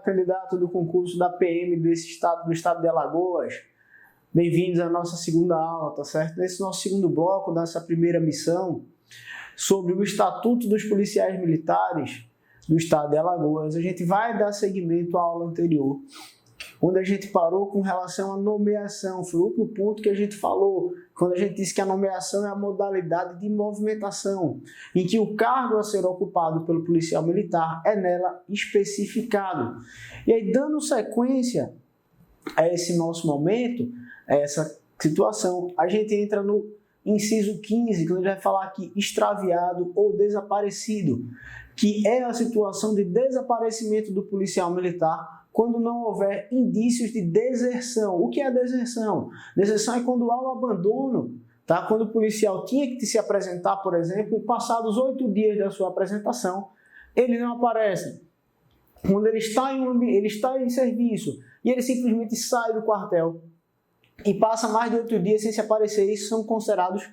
candidato do concurso da PM do estado de Alagoas. Bem-vindos à nossa segunda aula, tá certo? Nesse nosso segundo bloco, dessa primeira missão, sobre o Estatuto dos Policiais Militares do estado de Alagoas, a gente vai dar seguimento à aula anterior, onde a gente parou com relação à nomeação. Foi o último ponto que a gente falou, quando a gente disse que a nomeação é a modalidade de movimentação, em que o cargo a ser ocupado pelo policial militar é nela especificado. E aí, dando sequência a esse nosso momento, a essa situação, a gente entra no inciso 15, que a gente vai falar aqui extraviado ou desaparecido, que é a situação de desaparecimento do policial militar quando não houver indícios de deserção. O que é deserção? Deserção é quando há o abandono, tá? Quando o policial tinha que se apresentar, por exemplo, e passados 8 dias da sua apresentação, ele não aparece. Quando ele está em serviço e ele simplesmente sai do quartel e passa mais de 8 dias sem se aparecer, isso são considerados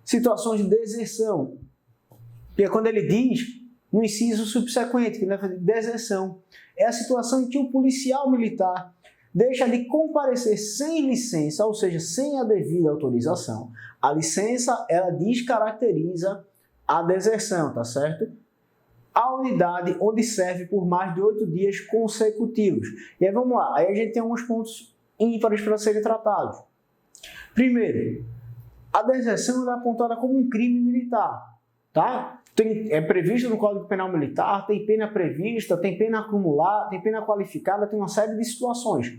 situações de deserção. E é quando ele diz, no inciso subsequente, que leva de deserção, é a situação em que o policial militar deixa de comparecer sem licença, ou seja, sem a devida autorização. A licença, ela descaracteriza a deserção, tá certo? A unidade onde serve por mais de 8 dias consecutivos. E aí vamos lá, aí a gente tem alguns pontos ímpares para serem tratados. Primeiro, a deserção é apontada como um crime militar, tá? É previsto no Código Penal Militar, tem pena prevista, tem pena acumulada, tem pena qualificada, tem uma série de situações.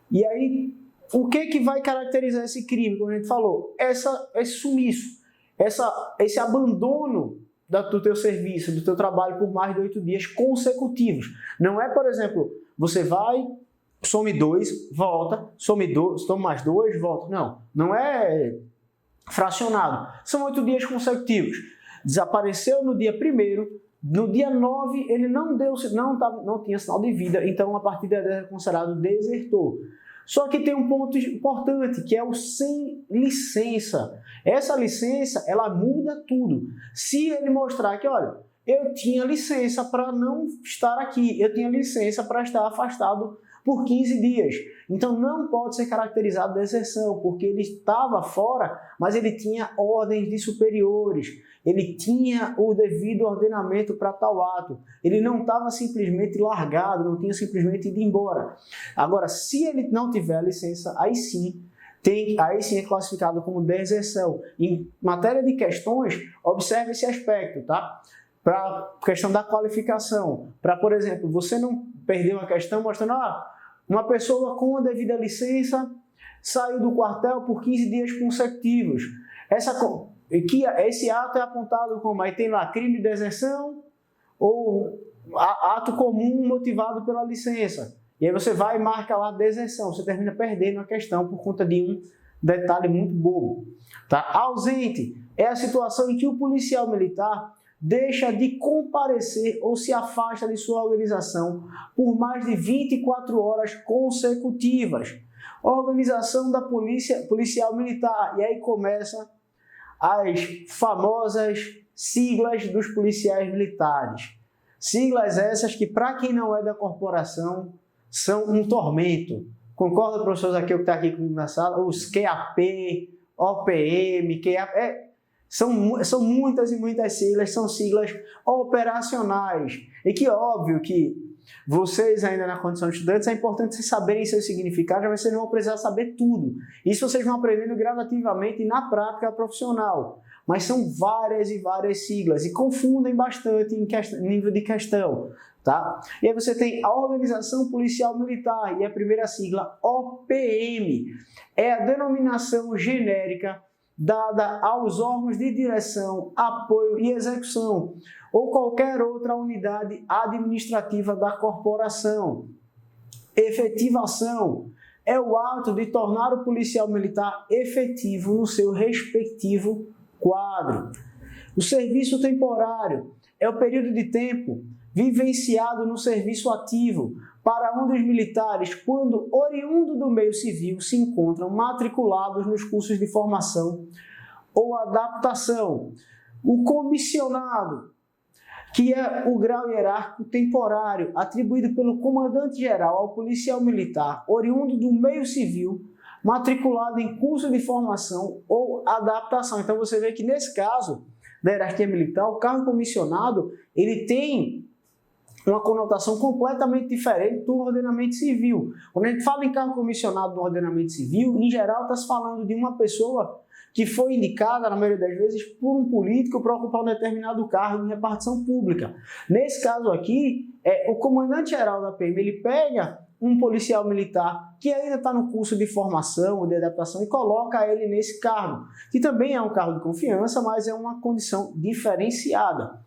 E aí, o que vai caracterizar esse crime, como a gente falou? Esse sumiço, esse abandono do teu serviço, do teu trabalho por mais de 8 dias consecutivos. Não é, por exemplo, você vai, some 2, volta, some 2, toma mais 2, volta. Não é fracionado. São 8 dias consecutivos. Desapareceu no dia 1º, no dia 9 ele não tinha sinal de vida, então a partir daí é considerado desertor. Só que tem um ponto importante, que é o sem licença. Essa licença, ela muda tudo. Se ele mostrar que, olha, eu tinha licença para não estar aqui, eu tinha licença para estar afastado por 15 dias. Então não pode ser caracterizado deserção, porque ele estava fora, mas ele tinha ordens de superiores, ele tinha o devido ordenamento para tal ato, ele não estava simplesmente largado, não tinha simplesmente ido embora. Agora, se ele não tiver a licença, aí sim é classificado como deserção. Em matéria de questões, observe esse aspecto, tá? Para a questão da qualificação, para, por exemplo, você não perder uma questão mostrando, uma pessoa com a devida licença saiu do quartel por 15 dias consecutivos. Esse ato é apontado como, aí tem lá, crime de deserção ou ato comum motivado pela licença. E aí você vai e marca lá deserção, você termina perdendo a questão por conta de um detalhe muito bobo. Tá? Ausente é a situação em que o policial militar deixa de comparecer ou se afasta de sua organização por mais de 24 horas consecutivas. Organização da policial militar. E aí começa as famosas siglas dos policiais militares. Siglas essas que, para quem não é da corporação, são um tormento. Concorda, professores, aqui que está aqui comigo na sala? Os QAP, OPM, QAP... São muitas e muitas siglas, são siglas operacionais. E que óbvio que vocês ainda na condição de estudantes é importante vocês saberem seus significados, mas vocês não vão precisar saber tudo. Isso vocês vão aprendendo gradativamente na prática profissional. Mas são várias e várias siglas e confundem bastante em nível de questão. Tá? E aí você tem a Organização Policial Militar e a primeira sigla OPM. É a denominação genérica dada aos órgãos de direção, apoio e execução, ou qualquer outra unidade administrativa da corporação. Efetivação é o ato de tornar o policial militar efetivo no seu respectivo quadro. O serviço temporário é o período de tempo vivenciado no serviço ativo para um dos militares quando, oriundo do meio civil, se encontram matriculados nos cursos de formação ou adaptação. O comissionado que é o grau hierárquico temporário atribuído pelo comandante-geral ao policial militar oriundo do meio civil, matriculado em curso de formação ou adaptação. Então você vê que nesse caso da hierarquia militar, o cargo comissionado ele tem uma conotação completamente diferente do ordenamento civil. Quando a gente fala em cargo comissionado no ordenamento civil, em geral está se falando de uma pessoa que foi indicada, na maioria das vezes, por um político para ocupar um determinado cargo em repartição pública. Nesse caso aqui, o comandante-geral da PM, ele pega um policial militar que ainda está no curso de formação ou de adaptação e coloca ele nesse cargo, que também é um cargo de confiança, mas é uma condição diferenciada.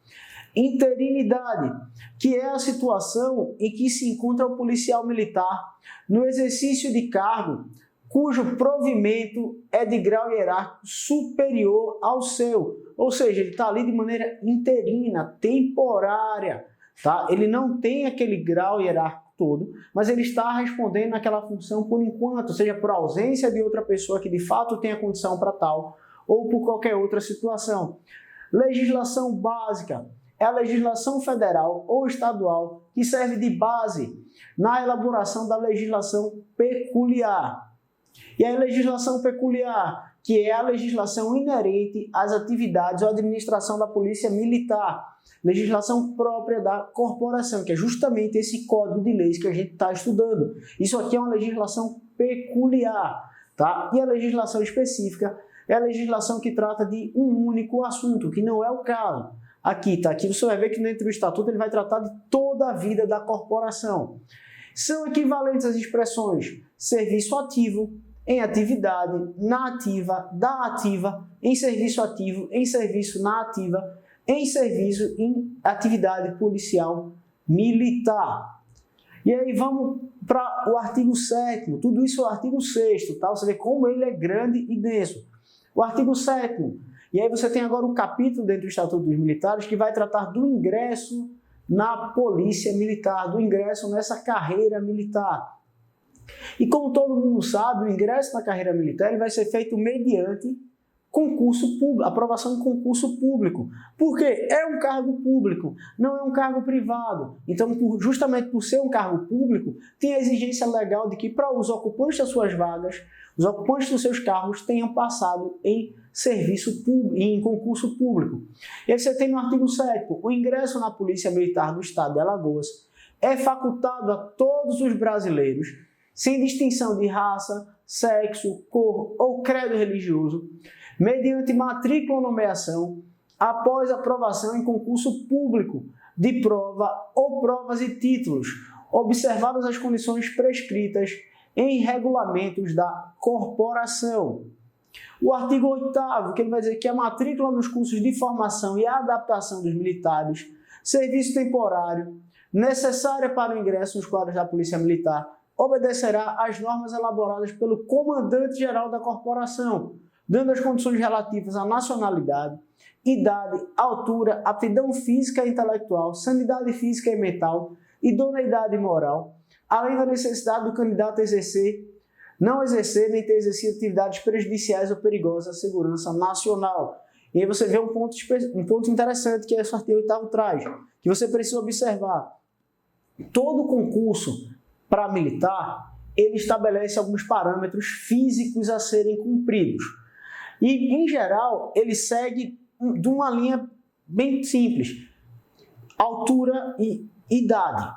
Interinidade, que é a situação em que se encontra o policial militar no exercício de cargo cujo provimento é de grau hierárquico superior ao seu, ou seja, ele está ali de maneira interina, temporária, tá? Ele não tem aquele grau hierárquico todo, mas ele está respondendo àquela função por enquanto, seja por ausência de outra pessoa que de fato tenha condição para tal, ou por qualquer outra situação. Legislação básica é a legislação federal ou estadual que serve de base na elaboração da legislação peculiar. E a legislação peculiar, que é a legislação inerente às atividades ou administração da polícia militar, legislação própria da corporação, que é justamente esse código de leis que a gente está estudando. Isso aqui é uma legislação peculiar, tá? E a legislação específica é a legislação que trata de um único assunto, que não é o caso. Aqui, tá? Aqui você vai ver que dentro do estatuto ele vai tratar de toda a vida da corporação. São equivalentes as expressões serviço ativo, em atividade, na ativa, da ativa, em serviço ativo, em serviço na ativa, em serviço em atividade policial militar. E aí vamos para o artigo 7º, tudo isso é o artigo 6º, tá? Você vê como ele é grande e denso. O artigo 7º, e aí você tem agora um capítulo dentro do Estatuto dos Militares que vai tratar do ingresso na polícia militar, do ingresso nessa carreira militar. E como todo mundo sabe, o ingresso na carreira militar ele vai ser feito mediante concurso público, aprovação em concurso público. Por quê? É um cargo público, não é um cargo privado. Então, justamente por ser um cargo público, tem a exigência legal de que para os ocupantes das suas vagas, os ocupantes dos seus cargos tenham passado em serviço público, em concurso público. E aí você tem no artigo 7º, o ingresso na Polícia Militar do Estado de Alagoas é facultado a todos os brasileiros, sem distinção de raça, sexo, cor ou credo religioso, mediante matrícula ou nomeação, após aprovação em concurso público de prova ou provas e títulos, observadas as condições prescritas em regulamentos da corporação. O artigo 8º, que ele vai dizer que a matrícula nos cursos de formação e adaptação dos militares, serviço temporário, necessária para o ingresso nos quadros da Polícia Militar, obedecerá às normas elaboradas pelo comandante-geral da corporação, dando as condições relativas à nacionalidade, idade, altura, aptidão física e intelectual, sanidade física e mental, idoneidade moral, além da necessidade do candidato a não exercer nem ter exercido atividades prejudiciais ou perigosas à segurança nacional. E aí você vê um ponto interessante que esse artigo 8º traz, que você precisa observar. Todo concurso para militar, ele estabelece alguns parâmetros físicos a serem cumpridos. E, em geral, ele segue de uma linha bem simples. Altura e idade.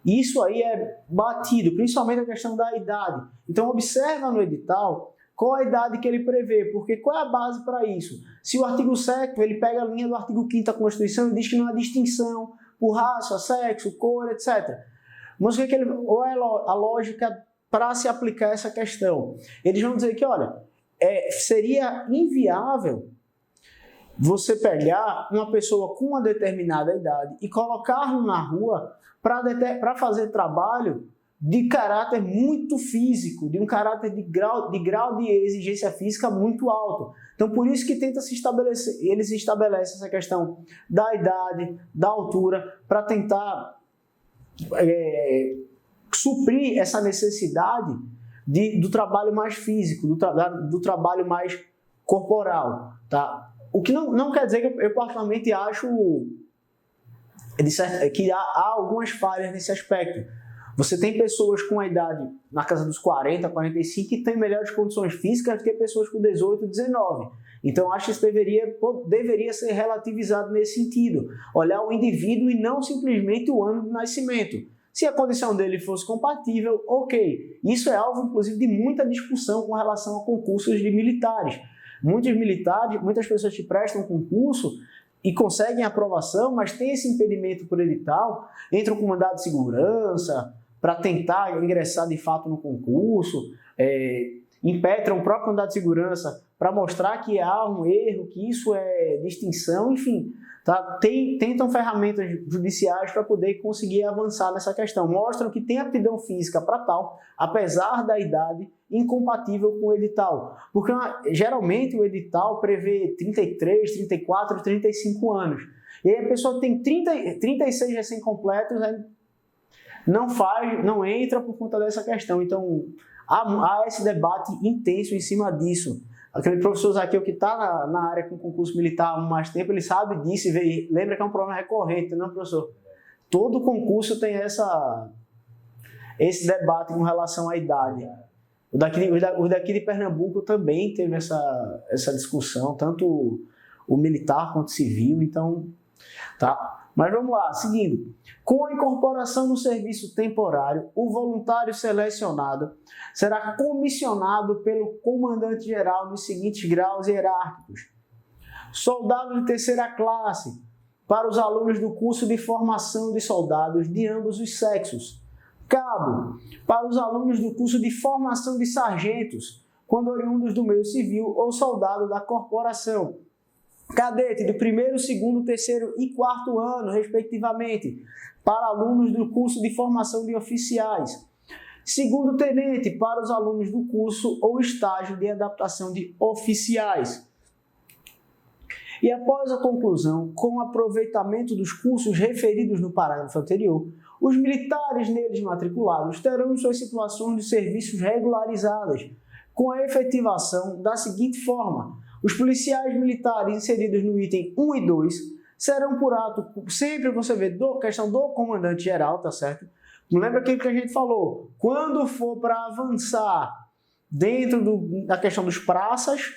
Isso aí é batido, principalmente a questão da idade. Então, observa no edital qual a idade que ele prevê, porque qual é a base para isso? Se o artigo 7º, ele pega a linha do artigo 5º da Constituição e diz que não há distinção por raça, sexo, cor, etc. Mas qual é a lógica para se aplicar essa questão? Eles vão dizer que, olha, seria inviável você pegar uma pessoa com uma determinada idade e colocá-lo na rua para fazer trabalho de caráter muito físico, de um caráter de grau de exigência física muito alto. Então, por isso que eles estabelecem essa questão da idade, da altura, para tentar suprir essa necessidade do trabalho mais físico, do trabalho mais corporal, tá? O que não quer dizer que eu particularmente acho que há algumas falhas nesse aspecto. Você tem pessoas com a idade na casa dos 40, 45 que têm melhores condições físicas do que pessoas com 18, 19. Então, acho que isso deveria ser relativizado nesse sentido. Olhar o indivíduo e não simplesmente o ano de nascimento. Se a condição dele fosse compatível, ok. Isso é alvo, inclusive, de muita discussão com relação a concursos de militares. Muitas pessoas que prestam concurso e conseguem aprovação, mas tem esse impedimento por edital, entram com mandado de segurança para tentar ingressar de fato no concurso, impetram o próprio mandado de segurança para mostrar que há um erro, que isso é distinção, enfim, tá? Tentam ferramentas judiciais para poder conseguir avançar nessa questão. Mostram que tem aptidão física para tal, apesar da idade incompatível com o edital. Porque geralmente o edital prevê 33, 34, 35 anos. E aí a pessoa tem 36 recém-completos, não entra por conta dessa questão. Então, há esse debate intenso em cima disso. Aquele professor Zaqueu que está na área com concurso militar há mais tempo, ele sabe disso e lembra que é um problema recorrente, não, professor? Todo concurso tem esse debate com relação à idade. O daqui de Pernambuco também teve essa discussão, tanto o militar quanto o civil, então, tá? Mas vamos lá, seguindo. Com a incorporação no serviço temporário, o voluntário selecionado será comissionado pelo comandante-geral nos seguintes graus hierárquicos. Soldado de terceira classe, para os alunos do curso de formação de soldados de ambos os sexos. Cabo, para os alunos do curso de formação de sargentos, quando oriundos do meio civil ou soldado da corporação. Cadete do primeiro, segundo, terceiro e quarto ano, respectivamente, para alunos do curso de formação de oficiais. Segundo tenente, para os alunos do curso ou estágio de adaptação de oficiais. E após a conclusão, com o aproveitamento dos cursos referidos no parágrafo anterior, os militares neles matriculados terão suas situações de serviços regularizadas, com a efetivação da seguinte forma: os policiais militares inseridos no item 1 e 2 serão por ato, sempre você vê, questão do comandante-geral, tá certo? Lembra aquilo que a gente falou? Quando for para avançar dentro da questão dos praças,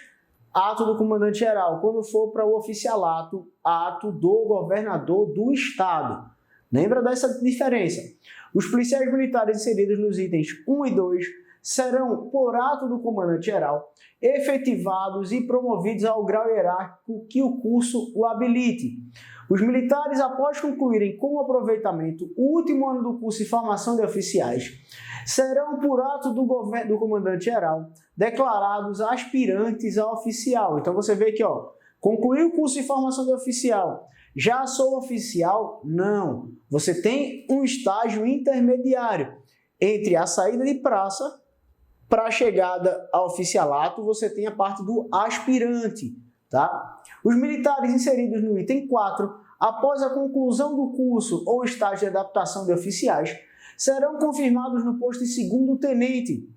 ato do comandante-geral. Quando for para o oficialato, ato do governador do estado. Lembra dessa diferença? Os policiais militares inseridos nos itens 1 e 2 serão, por ato do comandante-geral, efetivados e promovidos ao grau hierárquico que o curso o habilite. Os militares, após concluírem com aproveitamento o último ano do curso de formação de oficiais, serão, por ato do comandante-geral, declarados aspirantes a oficial. Então você vê que, concluiu o curso de formação de oficial, já sou oficial? Não. Você tem um estágio intermediário entre a saída de praça para a chegada ao oficialato, você tem a parte do aspirante, tá? Os militares inseridos no item 4, após a conclusão do curso ou estágio de adaptação de oficiais, serão confirmados no posto de segundo tenente,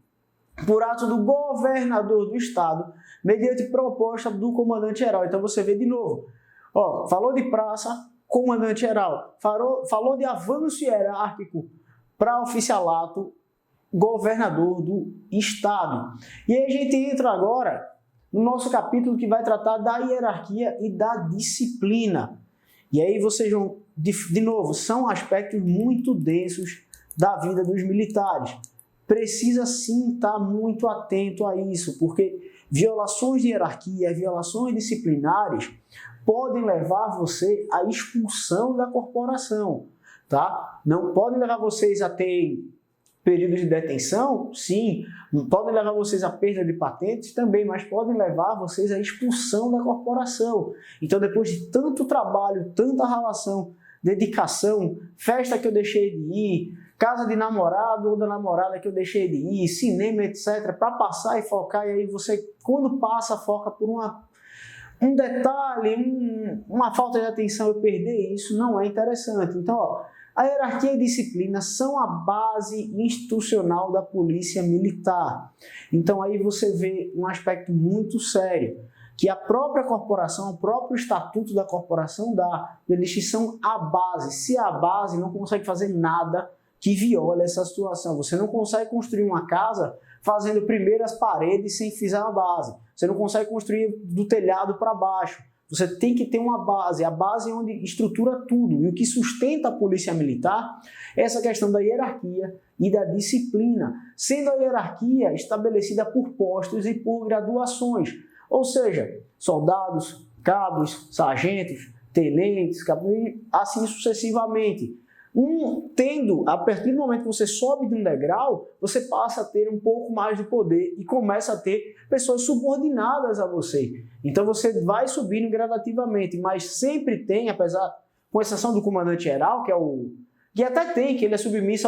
por ato do governador do estado, mediante proposta do comandante-geral. Então você vê de novo, falou de praça, comandante-geral, falou de avanço hierárquico para oficialato, governador do estado. E aí a gente entra agora no nosso capítulo que vai tratar da hierarquia e da disciplina. E aí vocês vão, de novo, são aspectos muito densos da vida dos militares. Precisa sim estar muito atento a isso, porque violações de hierarquia, violações disciplinares podem levar você à expulsão da corporação, tá? Não podem levar vocês a ter períodos de detenção, sim. Podem levar vocês à perda de patentes também, mas podem levar vocês à expulsão da corporação. Então, depois de tanto trabalho, tanta relação, dedicação, festa que eu deixei de ir, casa de namorado ou da namorada que eu deixei de ir, cinema, etc., para passar e focar, e aí você, quando passa, foca por um detalhe, uma falta de atenção, eu perder isso, não é interessante. Então, a hierarquia e a disciplina são a base institucional da polícia militar. Então aí você vê um aspecto muito sério. que a própria corporação, o próprio estatuto da corporação dá. Eles são a base. Se a base não consegue fazer nada que viole essa situação. Você não consegue construir uma casa fazendo primeiro as paredes sem fizer a base. Você não consegue construir do telhado para baixo. Você tem que ter uma base. A base é onde estrutura tudo. E o que sustenta a polícia militar é essa questão da hierarquia e da disciplina, sendo a hierarquia estabelecida por postos e por graduações. Ou seja, soldados, cabos, sargentos, tenentes, assim sucessivamente. A partir do momento que você sobe de um degrau, você passa a ter um pouco mais de poder e começa a ter pessoas subordinadas a você. Então você vai subindo gradativamente, mas sempre tem, com exceção do comandante-geral, que até tem, que ele é submisso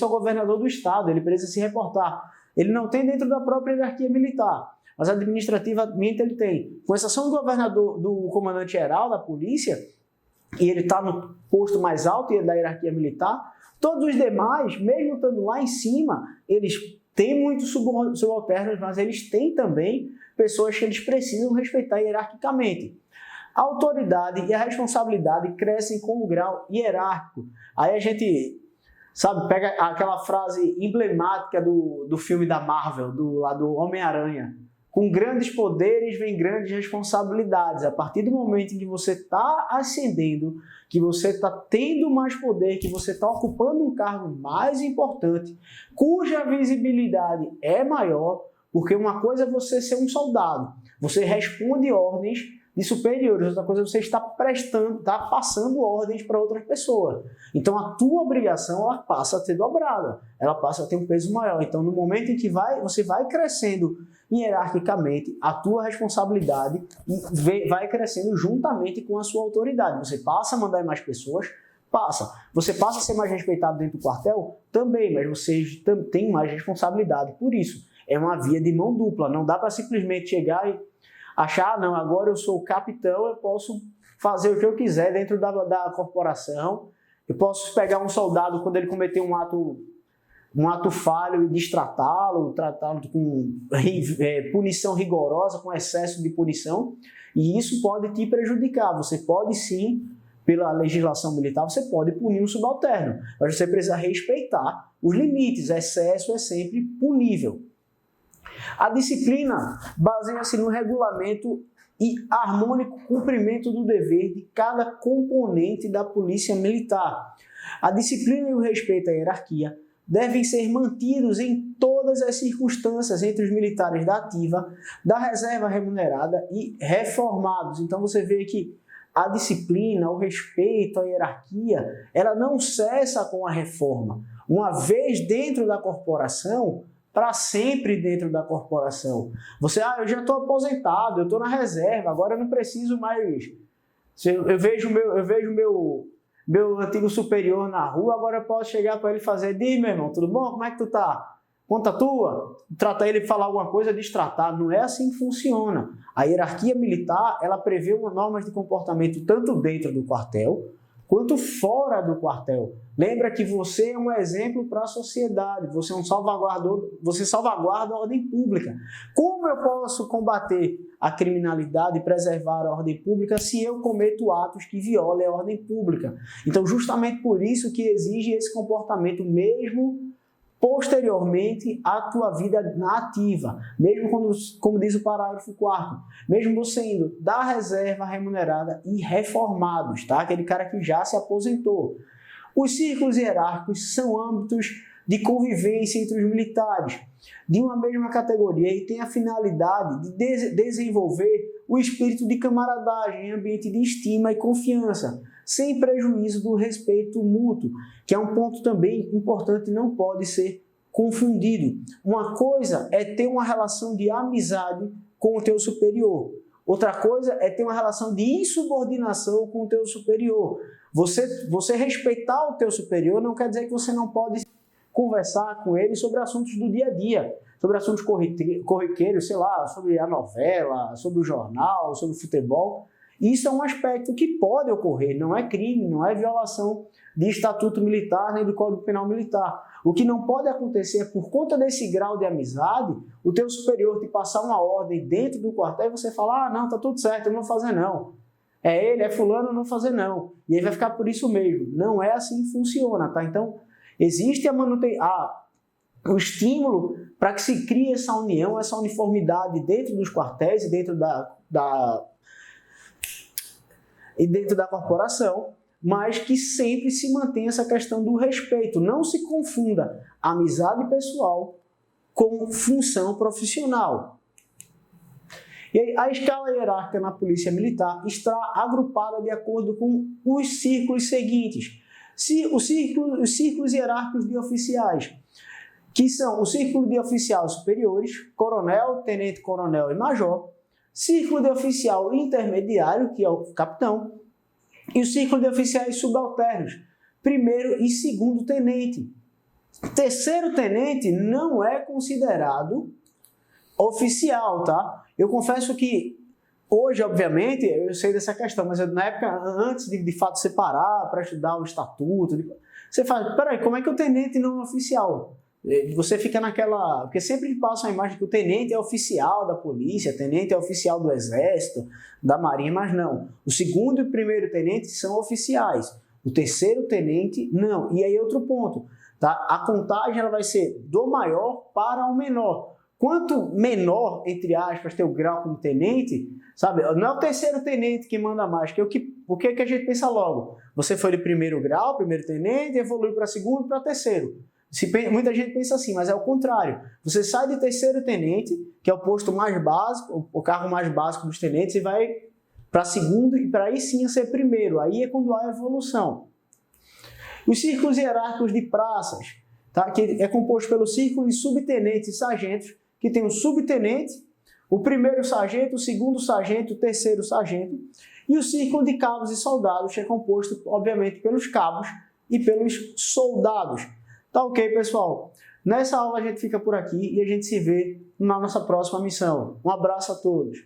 ao governador do estado, ele precisa se reportar. Ele não tem dentro da própria hierarquia militar, mas administrativamente ele tem. Com exceção do governador, do comandante-geral da polícia, e ele está no posto mais alto da hierarquia militar, todos os demais, mesmo estando lá em cima, eles têm muitos subalternos, mas eles têm também pessoas que eles precisam respeitar hierarquicamente. A autoridade e a responsabilidade crescem com o grau hierárquico. Aí a gente, pega aquela frase emblemática do filme da Marvel, do Homem-Aranha. Com grandes poderes vem grandes responsabilidades. A partir do momento em que você está ascendendo, que você está tendo mais poder, que você está ocupando um cargo mais importante, cuja visibilidade é maior, porque uma coisa é você ser um soldado, você responde ordens de superiores, outra coisa é você está passando ordens para outras pessoas. Então a tua obrigação ela passa a ser dobrada, ela passa a ter um peso maior. Então no momento em que você vai crescendo hierarquicamente, a tua responsabilidade vai crescendo juntamente com a sua autoridade. Você passa a mandar em mais pessoas? Passa. Você passa a ser mais respeitado dentro do quartel? Também, mas você tem mais responsabilidade. Por isso, é uma via de mão dupla. Não dá para simplesmente chegar e achar, não, agora eu sou o capitão, eu posso fazer o que eu quiser dentro da corporação, eu posso pegar um soldado quando ele cometer um ato falho e destratá-lo, tratá-lo com punição rigorosa, com excesso de punição, e isso pode te prejudicar. Você pode sim, pela legislação militar, você pode punir um subalterno, mas você precisa respeitar os limites. Excesso é sempre punível. A disciplina baseia-se no regulamento e harmônico cumprimento do dever de cada componente da polícia militar. A disciplina e o respeito à hierarquia devem ser mantidos em todas as circunstâncias entre os militares da ativa, da reserva remunerada e reformados. Então você vê que a disciplina, o respeito à hierarquia, ela não cessa com a reforma. Uma vez dentro da corporação, para sempre dentro da corporação. Eu já estou aposentado, eu estou na reserva, agora eu não preciso mais. Eu vejo meu antigo superior na rua, agora eu posso chegar para ele e fazer: diz, meu irmão, tudo bom? Como é que tu tá? Conta tua? Trata ele e falar alguma coisa, destratar. Não é assim que funciona. A hierarquia militar, ela prevê umas normas de comportamento tanto dentro do quartel, quanto fora do quartel. Lembra que você é um exemplo para a sociedade, você é um salvaguardador, você salvaguarda a ordem pública. Como eu posso combater a criminalidade e preservar a ordem pública se eu cometo atos que violem a ordem pública? Então, justamente por isso que exige esse comportamento mesmo posteriormente à tua vida na ativa, mesmo quando, como diz o parágrafo 4º, mesmo você indo da reserva remunerada e reformados, tá? Aquele cara que já se aposentou. Os círculos hierárquicos são âmbitos de convivência entre os militares de uma mesma categoria e tem a finalidade de desenvolver o espírito de camaradagem em ambiente de estima e confiança, sem prejuízo do respeito mútuo, que é um ponto também importante e não pode ser confundido. Uma coisa é ter uma relação de amizade com o teu superior. Outra coisa é ter uma relação de insubordinação com o teu superior. Você respeitar o teu superior não quer dizer que você não pode conversar com ele sobre assuntos do dia a dia, sobre assuntos corriqueiros, sei lá, sobre a novela, sobre o jornal, sobre o futebol. Isso é um aspecto que pode ocorrer, não é crime, não é violação de estatuto militar nem do Código Penal Militar. O que não pode acontecer é, por conta desse grau de amizade, o teu superior te passar uma ordem dentro do quartel e você falar, não, tá tudo certo, eu não vou fazer não. É ele, é fulano, eu não vou fazer não. E aí vai ficar por isso mesmo. Não é assim que funciona, tá? Então, existe o estímulo para que se crie essa união, essa uniformidade dentro dos quartéis e dentro da corporação, mas que sempre se mantenha essa questão do respeito. Não se confunda amizade pessoal com função profissional. E aí, a escala hierárquica na Polícia Militar está agrupada de acordo com os círculos seguintes. Os círculos hierárquicos de oficiais, que são o círculo de oficiais superiores, coronel, tenente-coronel e major, círculo de oficial intermediário, que é o capitão, e o círculo de oficiais subalternos, primeiro e segundo tenente. Terceiro tenente não é considerado oficial, tá? Eu confesso que hoje, obviamente, eu sei dessa questão, mas na época, antes de fato separar para estudar o estatuto, você fala, peraí, como é que o tenente não é oficial? Você fica naquela... Porque sempre passa a imagem que o tenente é oficial da polícia, o tenente é oficial do exército, da marinha, mas não. O segundo e o primeiro tenente são oficiais. O terceiro tenente, não. E aí outro ponto, tá? A contagem ela vai ser do maior para o menor. Quanto menor, entre aspas, teu grau como tenente, sabe? Não é o terceiro tenente que manda mais, o que a gente pensa logo? Você foi de primeiro grau, primeiro tenente, evolui para segundo e para terceiro. Muita gente pensa assim, mas é o contrário. Você sai de terceiro tenente, que é o posto mais básico, o cargo mais básico dos tenentes, e vai para segundo e para aí sim ser primeiro. Aí é quando há evolução. Os círculos hierárquicos de praças, tá? Que é composto pelo círculo de subtenentes e sargentos, que tem o subtenente, o primeiro sargento, o segundo sargento, o terceiro sargento, e o círculo de cabos e soldados, que é composto, obviamente, pelos cabos e pelos soldados. Tá ok, pessoal? Nessa aula a gente fica por aqui e a gente se vê na nossa próxima missão. Um abraço a todos.